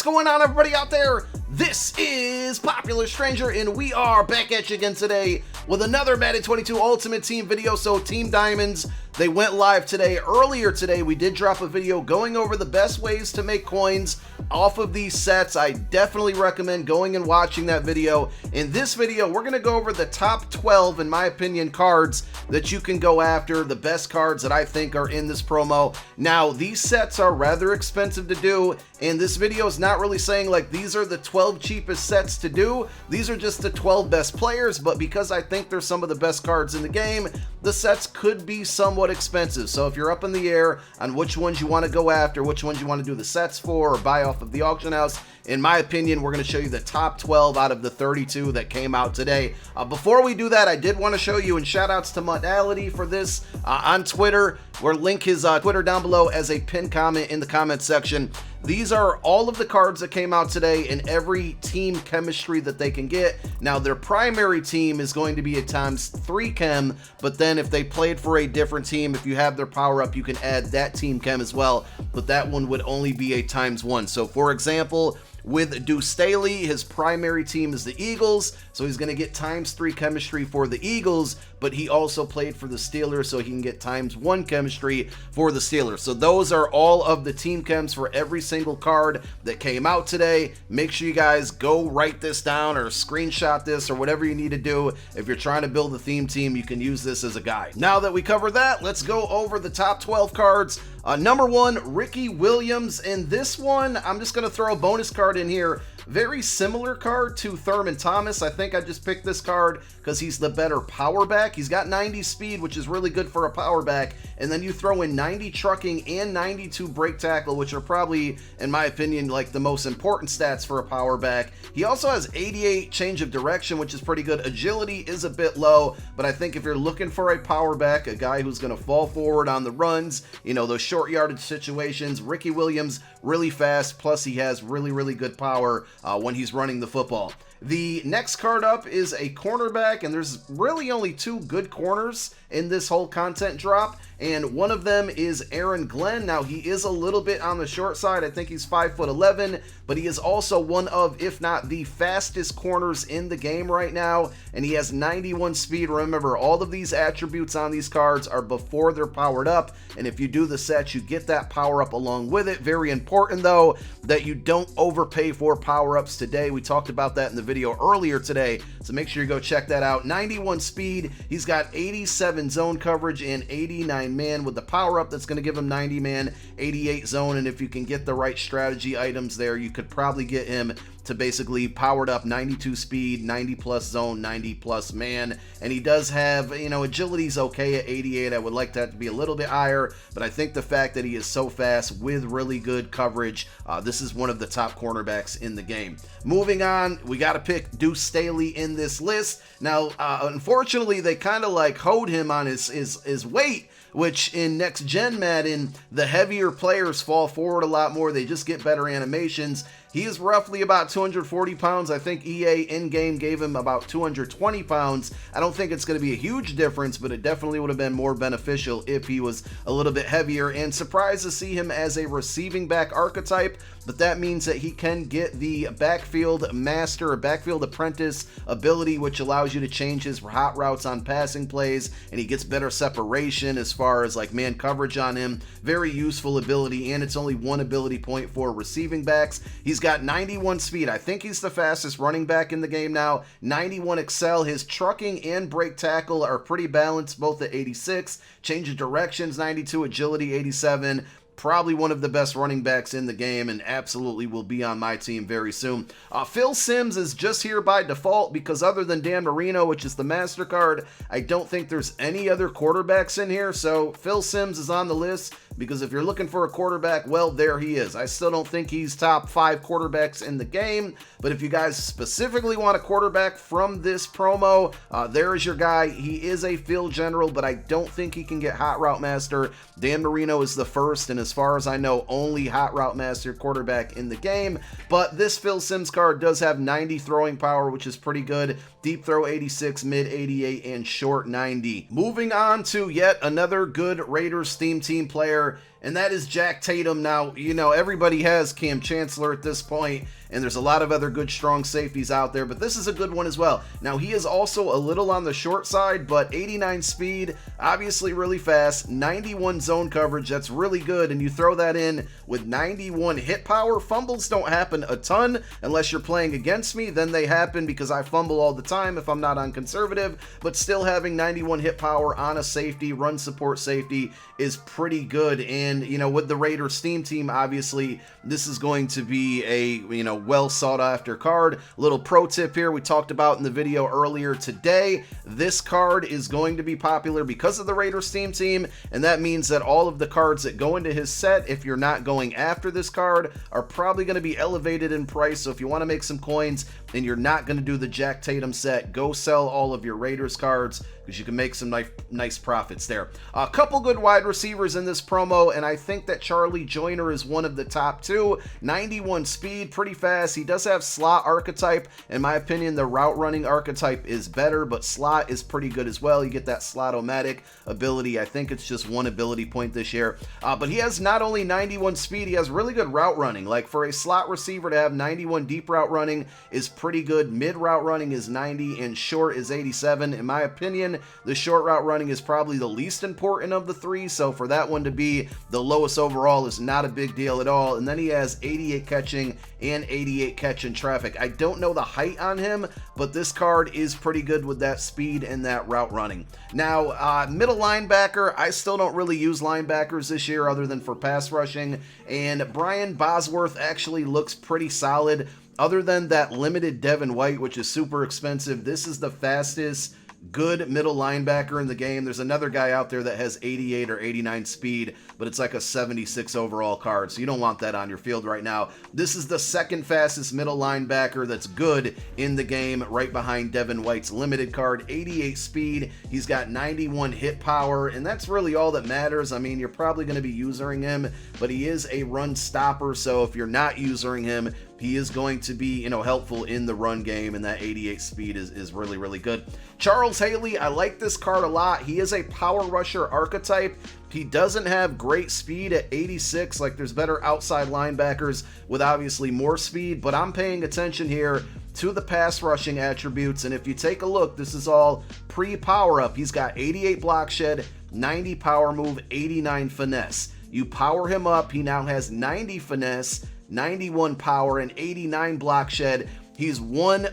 going on, everybody out there? This is Popular Stranger, and we are back at you again today with another Madden 22 Ultimate Team video. So Team Diamonds, they went live today. Earlier today, we did drop a video going over the best ways to make coins off of these sets. I definitely recommend going and watching that video. In this video, we're going to go over the top 12, in my opinion, cards that you can go after, the best cards that I think are in this promo. Now, these sets are rather expensive to do, and this video is not really saying like these are the 12 cheapest sets to do. These are just the 12 best players, but because I think they're some of the best cards in the game, the sets could be somewhat expensive. So if you're up in the air on which ones you want to go after, which ones you want to do the sets for or buy off of the auction house, in my opinion, we're going to show you the top 12 out of the 32 that came out today. Before we do that, I did want to show you, and shout outs to Modality for this on Twitter. We'll link his Twitter down below as a pinned comment in the comment section. These are all of the cards that came out today and every team chemistry that they can get. Now, their primary team is going to be a ×3 chem, but then if they played for a different team, if you have their power up, you can add that team chem as well, but that one would only be a ×1. So for example, with Deuce Staley, his primary team is the Eagles, so he's going to get ×3 chemistry for the Eagles, but he also played for the Steelers, so he can get ×1 chemistry for the Steelers. So those are all of the team chems for every single card that came out today. Make sure you guys go write this down or screenshot this or whatever you need to do. If you're trying to build a theme team, you can use this as a guide. Now that we cover that, let's go over the top 12 cards. Number 1, Ricky Williams. In this one, I'm just going to throw a bonus card in here. Very similar card to Thurman Thomas. I think I just picked this card because he's the better power back. He's got 90 speed, which is really good for a power back. And then you throw in 90 trucking and 92 break tackle, which are probably, in my opinion, like the most important stats for a power back. He also has 88 change of direction, which is pretty good. Agility is a bit low, but I think if you're looking for a power back, a guy who's going to fall forward on the runs, you know, those short yardage situations, Ricky Williams, really fast, plus he has really good power when he's running the football. The next card up is a cornerback, and there's really only 2 good corners in this whole content drop, and one of them is Aaron Glenn. Now, he is a little bit on the short side. I think he's 5'11", but he is also one of, if not the fastest corners in the game right now, and he has 91 speed. Remember, all of these attributes on these cards are before they're powered up, and if you do the set, you get that power up along with it. Very important, though, that you don't overpay for power-ups today. We talked about that in the video earlier today, so make sure you go check that out. 91 speed, he's got 87 zone coverage and 89 man with the power up that's going to give him 90 man, 88 zone, and if you can get the right strategy items there, you could probably get him to basically powered up 92 speed, 90 plus zone, 90 plus man. And he does have, you know, agility's okay at 88. I would like that to be a little bit higher, but I think the fact that he is so fast with really good coverage, this is one of the top cornerbacks in the game. Moving on, we got to pick Deuce Staley in this list. Now, unfortunately, they kind of like hoed him on his weight, which in next gen Madden, the heavier players fall forward a lot more. They just get better animations. He is roughly about 240 pounds. I think EA in-game gave him about 220 pounds. I don't think it's going to be a huge difference, but it definitely would have been more beneficial if he was a little bit heavier. And surprised to see him as a receiving back archetype, but that means that he can get the backfield master or backfield apprentice ability, which allows you to change his hot routes on passing plays, and he gets better separation as far as like man coverage on him. Very useful ability, and it's only 1 ability point for receiving backs. He's got 91 speed. I think he's the fastest running back in the game now. 91 excel. His trucking and break tackle are pretty balanced, both at 86. Change of directions, 92. Agility, 87. Probably one of the best running backs in the game, and absolutely will be on my team very soon. Phil Simms is just here by default because other than Dan Marino, which is the MasterCard, I don't think there's any other quarterbacks in here. So Phil Simms is on the list because if you're looking for a quarterback, well, there he is. I still don't think he's top 5 quarterbacks in the game, but if you guys specifically want a quarterback from this promo, there is your guy. He is a field general, but I don't think he can get Hot Route Master. Dan Marino is the first, and as far as I know, only Hot Route Master quarterback in the game. But this Phil Simms card does have 90 throwing power, which is pretty good. Deep throw 86, mid 88, and short 90. Moving on to yet another good Raiders theme team player. there, and that is Jack Tatum. Now, you know, everybody has Cam Chancellor at this point, and there's a lot of other good strong safeties out there, but this is a good one as well. Now, he is also a little on the short side, but 89 speed, obviously really fast, 91 zone coverage, that's really good, and you throw that in with 91 hit power. Fumbles don't happen a ton unless you're playing against me, then they happen because I fumble all the time if I'm not on conservative, but still having 91 hit power on a safety, run support safety, is pretty good. And, you know, with the Raiders Steam Team, obviously, this is going to be a, you know, well sought after card. Little pro tip here we talked about in the video earlier today. This card is going to be popular because of the Raiders Steam Team, and that means that all of the cards that go into his set, if you're not going after this card, are probably going to be elevated in price. So if you want to make some coins and you're not going to do the Jack Tatum set, go sell all of your Raiders cards, because you can make some nice profits there. A couple good wide receivers in this promo, and I think that Charlie Joyner is one of the top two. 91 speed, pretty fast. He does have slot archetype. In my opinion, the route running archetype is better, but slot is pretty good as well. You get that slot-o-matic ability. I think it's just one ability point this year. But he has not only 91 speed, he has really good route running. Like, for a slot receiver to have 91 deep route running is pretty good. Mid route running is 90, and short is 87. In my opinion, the short route running is probably the least important of the three, so for that one to be the lowest overall is not a big deal at all. And then he has 88 catching and 88 catch in traffic. I don't know the height on him, but this card is pretty good with that speed and that route running. Now, middle linebacker, I still don't really use linebackers this year other than for pass rushing, and Brian Bosworth actually looks pretty solid. Other than that limited Devin White, which is super expensive, this is the fastest good middle linebacker in the game. There's another guy out there that has 88 or 89 speed, but it's like a 76 overall card, so you don't want that on your field right now. This is the second fastest middle linebacker that's good in the game, right behind Devin White's limited card. 88 speed, he's got 91 hit power, and that's really all that matters. I mean, you're probably going to be using him, but he is a run stopper, so if you're not using him, he is going to be, you know, helpful in the run game, and that 88 speed is really, really good. Charles Haley, I like this card a lot. He is a power rusher archetype. He doesn't have great speed at 86. Like, there's better outside linebackers with obviously more speed, but I'm paying attention here to the pass rushing attributes, and if you take a look, this is all pre-power up. He's got 88 block shed, 90 power move, 89 finesse. You power him up, he now has 90 finesse, 91 power, and 89 block shed. He's one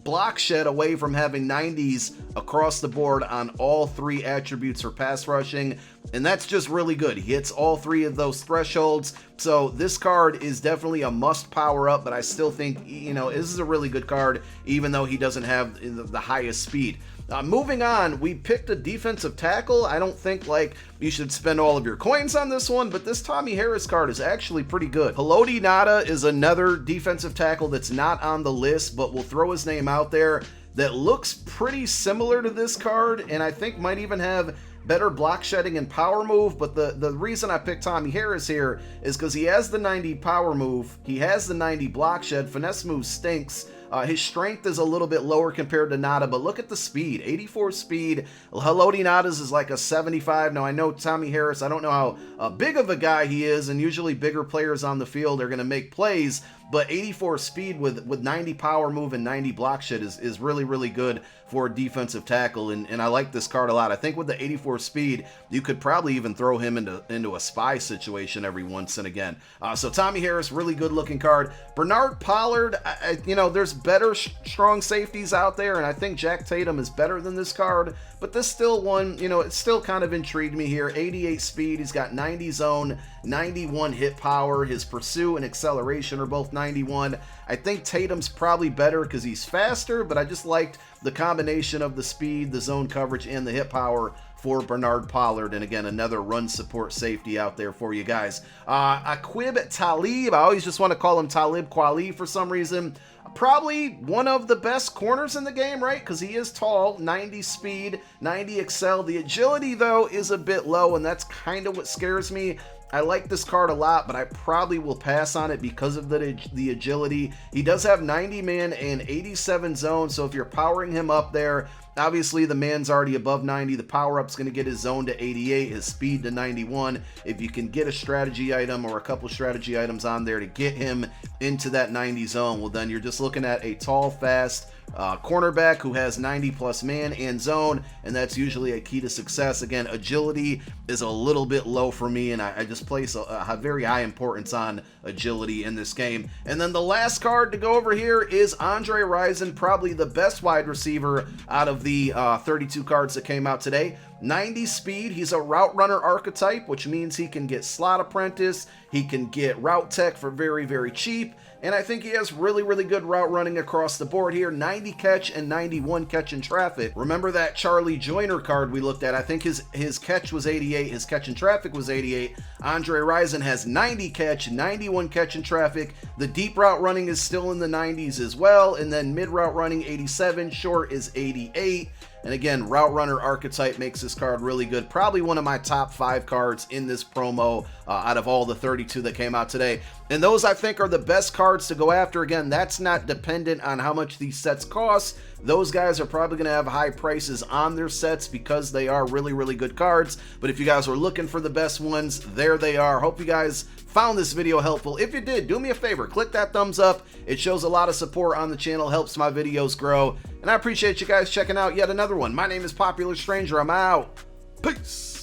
block shed away from having 90s across the board on all three attributes for pass rushing, and that's just really good. He hits all three of those thresholds, so this card is definitely a must power up, but I still think, you know, this is a really good card, even though he doesn't have the highest speed. Moving on, we picked a defensive tackle. I don't think, like, you should spend all of your coins on this one, but this Tommy Harris card is actually pretty good. Haloti Ngata is another defensive tackle that's not on the list, but we'll throw his name out there, that looks pretty similar to this card, and I think might even have better block shedding and power move. But the reason I picked Tommy Harris here is because he has the 90 power move, he has the 90 block shed, finesse move stinks. His strength is a little bit lower compared to Ngata, but look at the speed. 84 speed. Haloti Ngata's is like a 75. Now, I know Tommy Harris, I don't know how big of a guy he is, and usually bigger players on the field are going to make plays, but 84 speed with 90 power move and 90 block shed is really, really good for a defensive tackle, and I like this card a lot. I think with the 84 speed, you could probably even throw him into a spy situation every once and again. So Tommy Harris, really good looking card. Bernard Pollard, you know, there's better strong safeties out there, and I think Jack Tatum is better than this card, but this still one, you know, it still kind of intrigued me here. 88 speed, he's got 90 zone, 91 hit power, his pursuit and acceleration are both 91. I think Tatum's probably better because he's faster, but I just liked the combination of the speed, the zone coverage, and the hit power for Bernard Pollard. And again, another run support safety out there for you guys. Aqib Talib, I always just want to call him Talib Kweli for some reason. Probably one of the best corners in the game, right? Because he is tall, 90 speed, 90 excel. The agility, though, is a bit low, and that's kind of what scares me. I like this card a lot, but I probably will pass on it because of the agility. He does have 90 man and 87 zone, so if you're powering him up there, Obviously, the man's already above 90. The power-up's going to get his zone to 88, his speed to 91. If you can get a strategy item or a couple strategy items on there to get him into that 90 zone, well, then you're just looking at a tall, fast cornerback who has 90 plus man and zone, and that's usually a key to success. Again, agility is a little bit low for me, and I just place a very high importance on agility in this game. And then the last card to go over here is Andre Rison, probably the best wide receiver out of the 32 cards that came out today. 90 speed. He's a route runner archetype, which means he can get slot apprentice, he can get route tech for very, very cheap, and I think he has really, really good route running across the board here. 90 catch and 91 catch in traffic. Remember that Charlie Joyner card we looked at? I think his catch was 88, his catch in traffic was 88. Andre Rison has 90 catch, 91 catch in traffic. The deep route running is still in the 90s as well, and then mid route running 87, short is 88. And again, route runner archetype makes this card really good. Probably one of my top 5 cards in this promo out of all the 32 that came out today. And those, I think, are the best cards to go after. Again, that's not dependent on how much these sets cost. Those guys are probably going to have high prices on their sets because they are really, really good cards. But if you guys are looking for the best ones, there they are. Hope you guys found this video helpful. If you did, do me a favor, click that thumbs up. It shows a lot of support on the channel, helps my videos grow. And I appreciate you guys checking out yet another one. My name is Popular Stranger. I'm out. Peace.